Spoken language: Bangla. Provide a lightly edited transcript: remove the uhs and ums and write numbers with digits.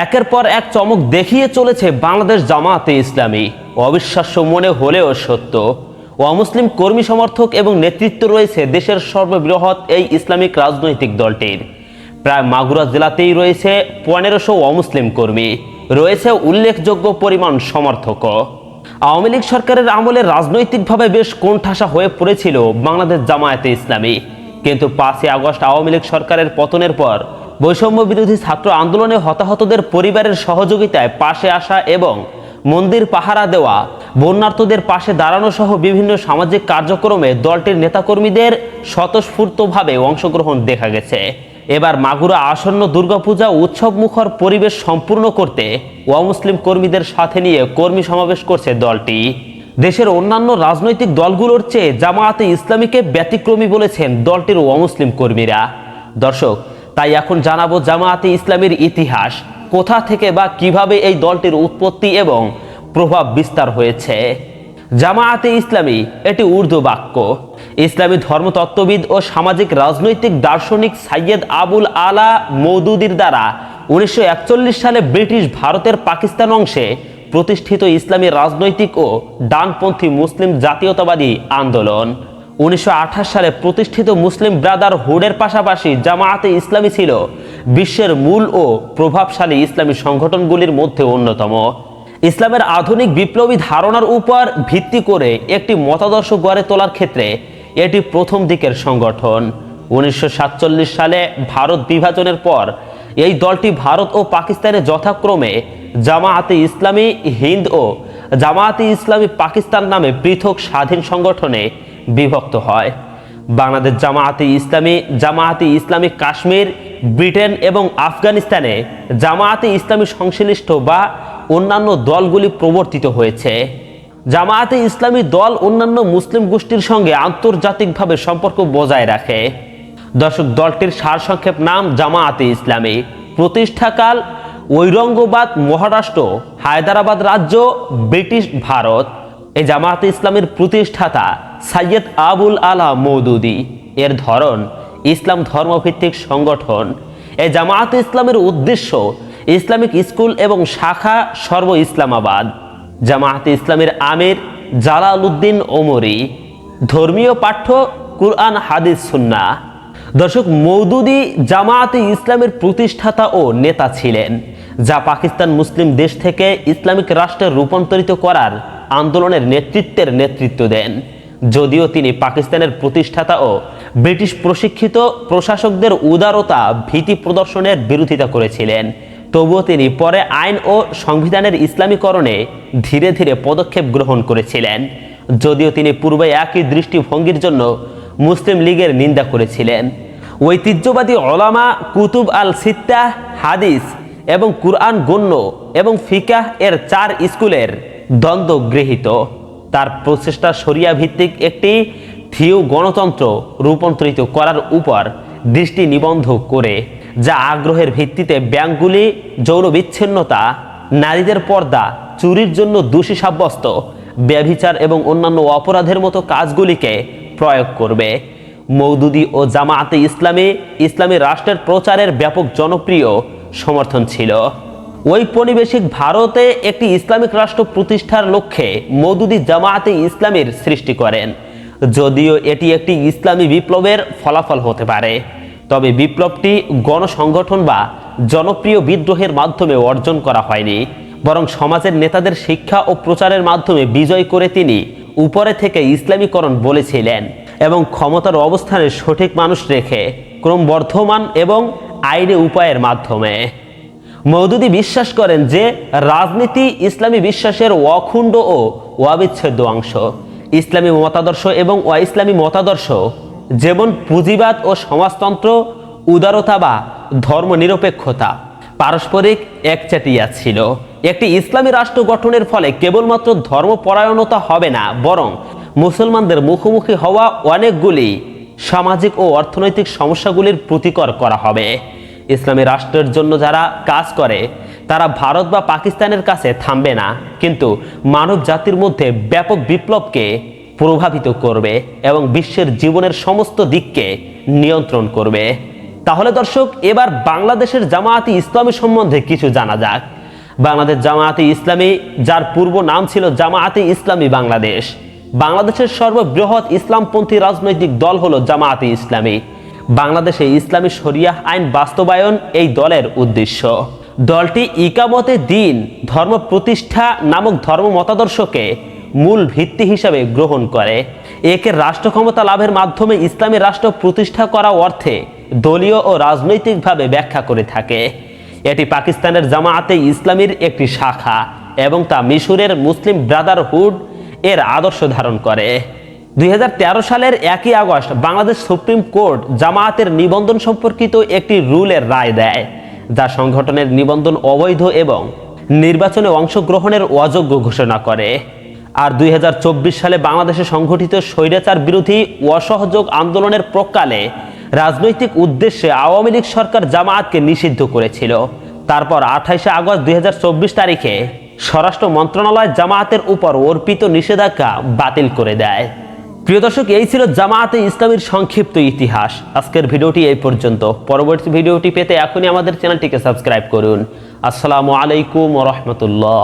একের পর এক চমক দেখিয়ে চলেছে বাংলাদেশ জামায়াতে ইসলামী। অবিশ্বাস্য মনে হলেও সত্য, অমুসলিম কর্মী সমর্থক এবং নেতৃত্ব রয়েছে দেশের সর্ববৃহৎ এই ইসলামিক রাজনৈতিক দলটির। প্রায় মাগুরা জেলাতেই রয়েছে 1500 অমুসলিম কর্মী, রয়েছে উল্লেখযোগ্য পরিমাণ সমর্থকও। আওয়ামী লীগ সরকারের আমলে রাজনৈতিকভাবে বেশ কোণঠাসা হয়ে পড়েছিল বাংলাদেশ জামায়াতে ইসলামী, কিন্তু 5ই আগস্ট আওয়ামী লীগ সরকারের পতনের পর বৈষম্য বিরোধী ছাত্র আন্দোলনে হতাহতদের পরিবারের সহযোগিতায় পাশে আসা এবং মন্দির পাহারা দেওয়া, বন্যার্তদের পাশে দাঁড়ানো সহ বিভিন্ন সামাজিক কার্যক্রমে দলটির নেতাকর্মীদের স্বতঃস্ফূর্তভাবে অংশগ্রহণ দেখা গেছে। এবার মাগুরা আসন্ন দুর্গাপূজা উৎসব মুখর পরিবেশ সম্পূর্ণ করতে অমুসলিম কর্মীদের সাথে নিয়ে কর্মী সমাবেশ করছে দলটি। দেশের অন্যান্য রাজনৈতিক দলগুলোর চেয়ে জামায়াতে ইসলামীকে ব্যতিক্রমী বলেছেন দলটির অমুসলিম কর্মীরা। দর্শক, তাই এখন জানাবো জামায়াতে ইসলামীর ইতিহাস, কোথা থেকে বা কিভাবে এই দলটির উৎপত্তি এবং প্রভাব বিস্তার হয়েছে। জামায়াতে ইসলামী এটি উর্দু বাক্য। ইসলামী ধর্মতত্ত্ববিদ ও সামাজিক রাজনৈতিক দার্শনিক সাইয়েদ আবুল আলা মওদুদির দ্বারা 1941 সালে ব্রিটিশ ভারতের পাকিস্তান অংশে প্রতিষ্ঠিত ইসলামী রাজনৈতিক ও ডানপন্থী মুসলিম জাতীয়তাবাদী আন্দোলন। 1928 সালে প্রতিষ্ঠিত মুসলিম ব্রাদারহুডের পাশাপাশি জামায়াতে ইসলামী ছিল বিশ্বের মূল ও প্রভাবশালী ইসলামী সংগঠনগুলির মধ্যে অন্যতম। ইসলামের আধুনিক বিপ্লবী ধারণার উপর ভিত্তি করে একটি মতাদর্শ গড়ে তোলার ক্ষেত্রে এটি প্রথম দিকের সংগঠন। 1947 সালে ভারত বিভাজনের পর এই দলটি ভারত ও পাকিস্তানে যথাক্রমে জামায়াতে ইসলামী হিন্দ ও জামায়াতে ইসলামী পাকিস্তান নামে পৃথক স্বাধীন সংগঠনে বিভক্ত হয়। বাংলাদেশ জামায়াতে ইসলামী, জামায়াতে ইসলামী কাশ্মীর, ব্রিটেন এবং আফগানিস্তানে জামায়াতে ইসলামী সংশ্লিষ্ট বা অন্যান্য দলগুলি প্রবর্তিত হয়েছে। জামায়াতে ইসলামী দল অন্যান্য মুসলিম গোষ্ঠীর সঙ্গে আন্তর্জাতিকভাবে সম্পর্ক বজায় রাখে। দর্শক, দলটির সারসংক্ষেপ নাম জামায়াতে ইসলামী। প্রতিষ্ঠাকাল ঔরঙ্গাবাদ মহারাষ্ট্র, হায়দ্রাবাদ রাজ্য, ব্রিটিশ ভারত। এই জামায়াতে ইসলামীর প্রতিষ্ঠাতা সাইয়েদ আবুল আলা মওদুদি। এর ধরন ইসলাম ধর্মভিত্তিক সংগঠন। এই জামায়াতে ইসলামের উদ্দেশ্য ইসলামিক স্কুল এবং শাখা সর্ব ইসলামাবাদ। জামায়াতে ইসলামের আমির জালালউদ্দিন ওমরি। ধর্মীয় পাঠ্য কুরআন, হাদিস, সুন্নাহ। দর্শক, মওদুদি জামায়াতে ইসলামের প্রতিষ্ঠাতা ও নেতা ছিলেন, যা পাকিস্তান মুসলিম দেশ থেকে ইসলামিক রাষ্ট্রে রূপান্তরিত করার আন্দোলনের নেতৃত্ব দেন। যদিও তিনি পাকিস্তানের প্রতিষ্ঠাতা ও ব্রিটিশ প্রশিক্ষিত প্রশাসকদের উদারতা ভীতি প্রদর্শনের বিরোধিতা করেছিলেন, তবুও তিনি পরে আইন ও সংবিধানের ইসলামীকরণে ধীরে ধীরে পদক্ষেপ গ্রহণ করেছিলেন। যদিও তিনি পূর্বে একই দৃষ্টিভঙ্গির জন্য মুসলিম লীগের নিন্দা করেছিলেন। ঐতিহ্যবাদী ওলামা কুতুব আল সিত্তাহ, হাদিস এবং কুরআন গণ্য এবং ফিকাহ এর 4 স্কুলের দ্বন্দ্ব গৃহীত। তার প্রচেষ্টা শরিয়া ভিত্তিক একটি থিও গণতন্ত্র রূপান্তরিত করার উপর দৃষ্টি নিবদ্ধ করে, যা আগ্রহের ভিত্তিতে ব্যাংকগুলি যৌন বিচ্ছিন্নতা, নারীদের পর্দা, চুরির জন্য দোষী সাব্যস্ত, ব্যভিচার এবং অন্যান্য অপরাধের মতো কাজগুলিকে প্রয়োগ করবে। মওদুদি ও জামায়াতে ইসলামী ইসলামী রাষ্ট্রের প্রচারের ব্যাপক জনপ্রিয় সমর্থন ছিল। ঔপনিবেশিক ভারতে একটি ইসলামিক রাষ্ট্র প্রতিষ্ঠার লক্ষ্যে মওদুদি জামায়াতে ইসলামীর সৃষ্টি করেন। যদিও এটি একটি ইসলামী বিপ্লবের ফলাফল হতে পারে, তবে বিপ্লবটি গণসংগঠন বা জনপ্রিয় বিদ্রোহের মাধ্যমে অর্জন করা হয়নি, বরং সমাজের নেতাদের শিক্ষা ও প্রচারের মাধ্যমে বিজয় করে তিনি উপরে থেকে ইসলামীকরণ বলেছিলেন এবং ক্ষমতার অবস্থানে সঠিক মানুষ রেখে ক্রমবর্ধমান এবং আইনি উপায়ের মাধ্যমে। মওদুদি বিশ্বাস করেন যে রাজনীতি ইসলামী বিশ্বাসের অখণ্ড ও অবিচ্ছেদ্য অংশ। ইসলামী মতাদর্শ এবং অইসলামী মতাদর্শ, যেমন পুঁজিবাদ ও সমাজতন্ত্র, উদারতা বা ধর্মনিরপেক্ষতা, পারস্পরিক একচাটিয়া ছিল। একটি ইসলামী রাষ্ট্র গঠনের ফলে কেবলমাত্র ধর্মপরায়ণতা হবে না, বরং মুসলমানদের মুখোমুখি হওয়া অনেকগুলি সামাজিক ও অর্থনৈতিক সমস্যাগুলির প্রতিকার করা হবে। ইসলামী রাষ্ট্রের জন্য যারা কাজ করে তারা ভারত বা পাকিস্তানের কাছে থামবে না, কিন্তু মানব জাতির মধ্যে ব্যাপক বিপ্লবকে প্রভাবিত করবে এবং বিশ্বের জীবনের সমস্ত দিককে নিয়ন্ত্রণ করবে। তাহলে দর্শক, এবার বাংলাদেশের জামায়াতে ইসলামী সম্বন্ধে কিছু জানা যাক। বাংলাদেশ জামায়াতে ইসলামী, যার পূর্ব নাম ছিল জামায়াতে ইসলামী বাংলাদেশ, বাংলাদেশের সর্ববৃহৎ ইসলামপন্থী রাজনৈতিক দল হলো জামায়াতে ইসলামী। বাংলাদেশে ইসলামী শরিয়াহ আইন বাস্তবায়ন এই দলের উদ্দেশ্য। দলটি ইকামতে দ্বীন, ধর্ম প্রতিষ্ঠা নামক ধর্ম মতাদর্শকে মূল ভিত্তি হিসাবে গ্রহণ করে। একে রাষ্ট্র ক্ষমতা লাভের মাধ্যমে ইসলামী রাষ্ট্র প্রতিষ্ঠা করা অর্থে দলীয় ও রাজনৈতিকভাবে ব্যাখ্যা করে থাকে। এটি পাকিস্তানের জামায়াতে ইসলামীর একটি শাখা এবং তা মিশরের মুসলিম ব্রাদারহুড এর আদর্শ ধারণ করে। 2013 সালের 1 আগস্ট বাংলাদেশ সুপ্রিম কোর্ট জামায়াতের নিবন্ধন সম্পর্কিত একটি রুলের রায় দেয়, যা সংগঠনের নিবন্ধন অবৈধ এবং নির্বাচনে অংশগ্রহণের অযোগ্য ঘোষণা করে। আর 2024 সালে বাংলাদেশে সংঘটিত স্বৈরাচার বিরোধী অসহযোগ আন্দোলনের প্রকালে রাজনৈতিক উদ্দেশ্যে আওয়ামী লীগ সরকার জামায়াতকে নিষিদ্ধ করেছিল। তারপর 28 আগস্ট 2024 তারিখে স্বরাষ্ট্র মন্ত্রণালয় জামায়াতের উপর অর্পিত নিষেধাজ্ঞা বাতিল করে দেয়। প্রিয় দর্শক, এই ছিল জামায়াতে ইসলামীর সংক্ষিপ্ত ইতিহাস। আজকের ভিডিওটি এই পর্যন্ত। পরবর্তী ভিডিওটি পেতে এখনই আমাদের চ্যানেলটিকে সাবস্ক্রাইব করুন। আসসালামু আলাইকুম ওয়া রাহমাতুল্লাহ।